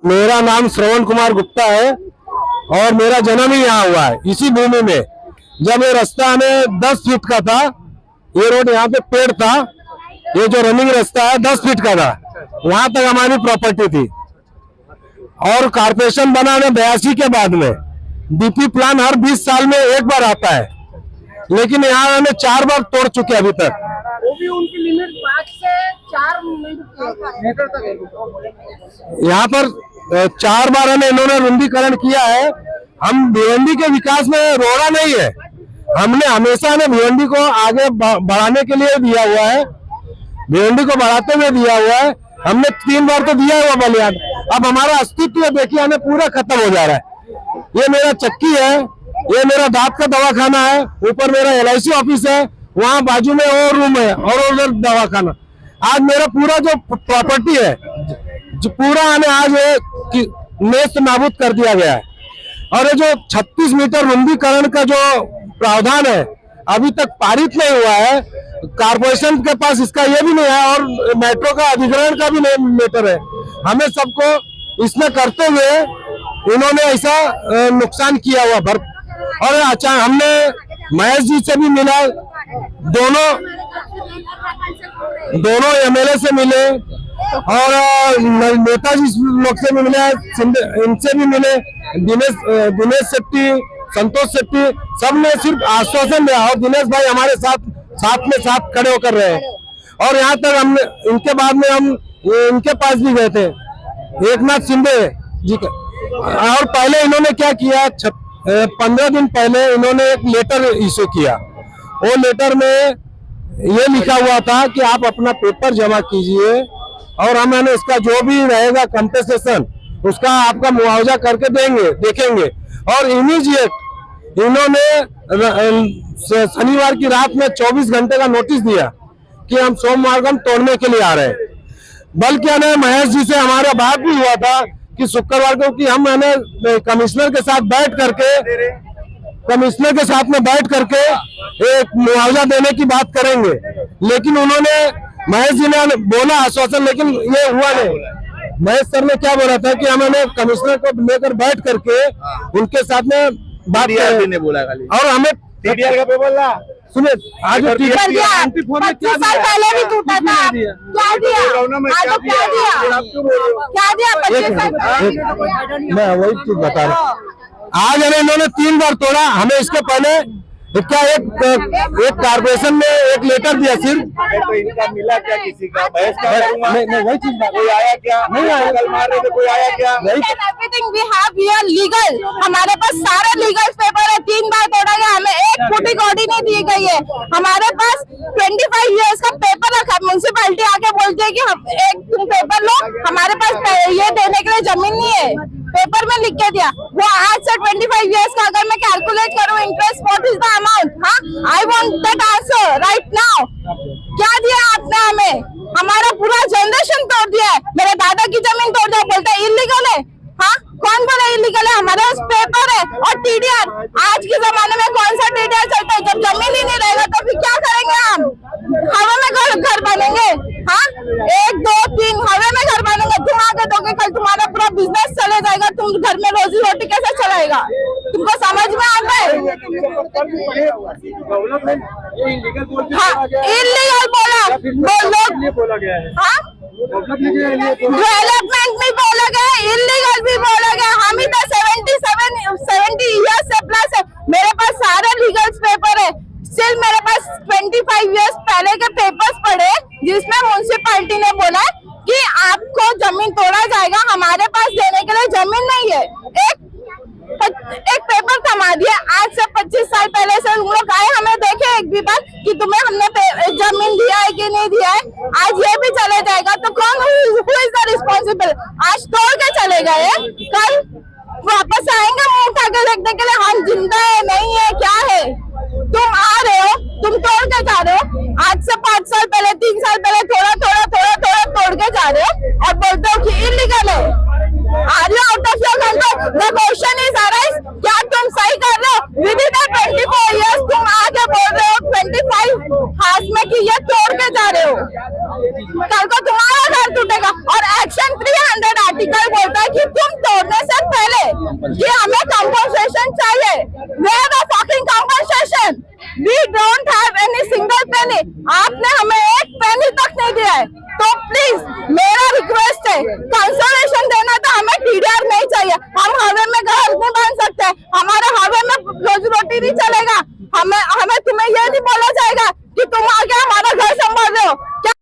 मेरा नाम श्रवण कुमार गुप्ता है और मेरा जन्म ही यहाँ हुआ है, इसी भूमि में। जब ये रास्ता हमें 10 फीट का था, ये रोड यहाँ पे पेड़ था, ये जो रनिंग रास्ता है 10 फीट का था, वहां तक हमारी प्रॉपर्टी थी। और कारपोरेशन बना 82 के बाद में डीपी प्लान हर 20 साल में एक बार आता है, लेकिन यहाँ हमें 4 बार तोड़ चुके अभी तक। वो भी उनकी लिमिट 5 से 4 मीटर तक है। यहाँ पर 4 बार हमें इन्होंने रुंदीकरण किया है। हम भिवंडी के विकास में रोड़ा नहीं है, हमने हमेशा हमें भिवंडी को आगे बढ़ाने के लिए दिया हुआ है, भिवंडी को बढ़ाते हुए दिया हुआ है। हमने 3 बार तो दिया हुआ बलियान, अब हमारा अस्तित्व देखिए हमें पूरा खत्म हो जा रहा है। ये मेरा चक्की है, ये मेरा दांत का दवाखाना है, ऊपर मेरा LIC ऑफिस है, वहाँ बाजू में और रूम है और उधर दवाखाना। आज मेरा पूरा जो प्रॉपर्टी है जो पूरा हमें आज नेस्त नाबूद कर दिया गया है। और ये जो 36 मीटर रुंदीकरण का जो प्रावधान है अभी तक पारित नहीं हुआ है, कारपोरेशन के पास इसका ये भी नहीं है और मेट्रो का अधिग्रहण का भी नहीं मैटर है। हमें सबको इसमें करते हुए इन्होंने ऐसा नुकसान किया हुआ भर। और अच्छा, हमने महेश जी से भी मिला, दोनों MLA से मिले और नेताजी लोग से भी मिले, इनसे भी मिले, दिनेश शेट्टी, संतोष शेट्टी, सबने सिर्फ आश्वासन दिया। और दिनेश भाई हमारे साथ खड़े होकर रहे। और यहाँ तक हमने इनके बाद में हम इनके पास भी गए थे, एकनाथ शिंदे जी का। और पहले इन्होंने क्या किया, 15 दिन पहले इन्होंने एक लेटर इशू किया। वो लेटर में ये लिखा हुआ था कि आप अपना पेपर जमा कीजिए और हम इसका जो भी रहेगा कंपेंसेशन उसका आपका मुआवजा करके देखेंगे। और इमीडिएट इन्होंने शनिवार की रात में 24 घंटे का नोटिस दिया कि हम सोमवार को हम तोड़ने के लिए आ रहे हैं। बल्कि हमें महेश जी से हमारा बात भी हुआ था कि शुक्रवार को कि हम कमिश्नर के साथ बैठ करके एक मुआवजा देने की बात करेंगे। लेकिन उन्होंने महेश जी ने बोला आश्वासन, लेकिन ये हुआ नहीं। महेश सर ने क्या बोला था कि हमें कमिश्नर को लेकर बैठ करके उनके साथ में बात करें और हमें TDR का पेपर ला। सुनिए, आज क्या पहले भी टूटा था, क्या दिया मैं वही चीज बता रहा हूँ। आज हमें इन्होंने 3 बार तोड़ा। हमें इसके पहले क्या एक कारपोरेशन में एक लेटर दिया सिर्फ, तो इनका मिला क्या किसी का? नहीं वही चीज कोई आया क्या? नहीं आया, कल मार रहे थे, कोई आया क्या? Everything we have here legal, हमारे पास सारे लीगल पेपर है। 3 बार तोड़ा गया, हमें एक फुटी कॉडी नहीं दी गई है। हमारे पास 25 ईयर्स का पेपर रखा, म्युनिसिपैलिटी आके बोलती है कि हम एक तुम पेपर लो, हमारे पास ये देने के लिए जमीन नहीं है, पेपर में लिख के दिया। वो आज से 25 ईयर्स का अगर मैं कैलकुलेट करूँ interest, what is the amount? हाँ, I want that answer right now. क्या दिया आपने हमें? हमारा पूरा जनरेशन तोड़ दिया है, मेरे दादा की जमीन तोड़ दिया, बोलता है इलीगल है। हाँ, कौन बोला इलीगल है? हमारे पास पेपर है और TDR। आज के जमाने में कौन सा TDR चलता है? जब जमीन ही नहीं रहेगा तो फिर क्या करेंगे हम? हवा में घर बनेंगे? हाँ, 1 2 3 हवा में घर बनेंगे। तुम आगे दोगे, कल तुम्हारा पूरा बिजनेस चले जाएगा, तुम घर में रोजी रोटी कैसे चलाएगा? तुमको समझ में आता है? हाँ, इलीगल बोला गया है। हाँ, डेवलपमेंट भी बोला गया, इलीगल भी बोला गया। हम ही तो 70 ईयर्स से प्लस है, मेरे पास सारे लीगल पेपर है। स्टिल मेरे पास 25 ईयर्स पहले के पेपर्स पड़े जिसमें म्युनिसिपैलिटी ने बोला कि आपको जमीन तोड़ा जाएगा, हमारे पास देने के लिए जमीन नहीं है। एक पेपर थमा दिया। आज से 25 साल पहले से हम लोग आए, हमें देखे एक भी बार कि तुम्हें हमने जमीन दिया है कि नहीं दिया है। आज ये भी चले जाएगा तो कौन हु इज द रिस्पॉन्सिबल? आज तोड़ के चले गए, कल वापस आएंगे मुंह उठा के देखने के लिए हम जिंदा है नहीं है क्या है। तुम आ रहे हो, तुम तोड़ के जा रहे हो। आज से 5 साल पहले 3 साल पहले थोड़ा तोड़ के जा रहे हो और बोलते हो कि इलीगल है। Are you out of your control? The question is arise, क्या तुम सही कर रहे हो? Within the 24 years तुम आगे बोल रहे हो 25 हाथ में कि ये तोड़ के जा रहे हो। कल को तुम्हारा घर टूटेगा। और एक्शन 300 आर्टिकल बोलता है कि तुम तोड़ने से पहले कि हमें कंपनसेशन चाहिए, where the fucking compensation, we don't have any single penny, आपने हमें एक पेनी तक नहीं दिया है। तो प्लीज मेरा रिक्वेस्ट है, कंसोलेशन देना तो हमें टीडीआर नहीं चाहिए, हम हवे में घर नहीं बन सकते, हमारे हवे में रोजी रोटी नहीं चलेगा, हमें तुम्हें ये नहीं बोला जाएगा कि तुम आके हमारा घर संभाल रहे हो, क्या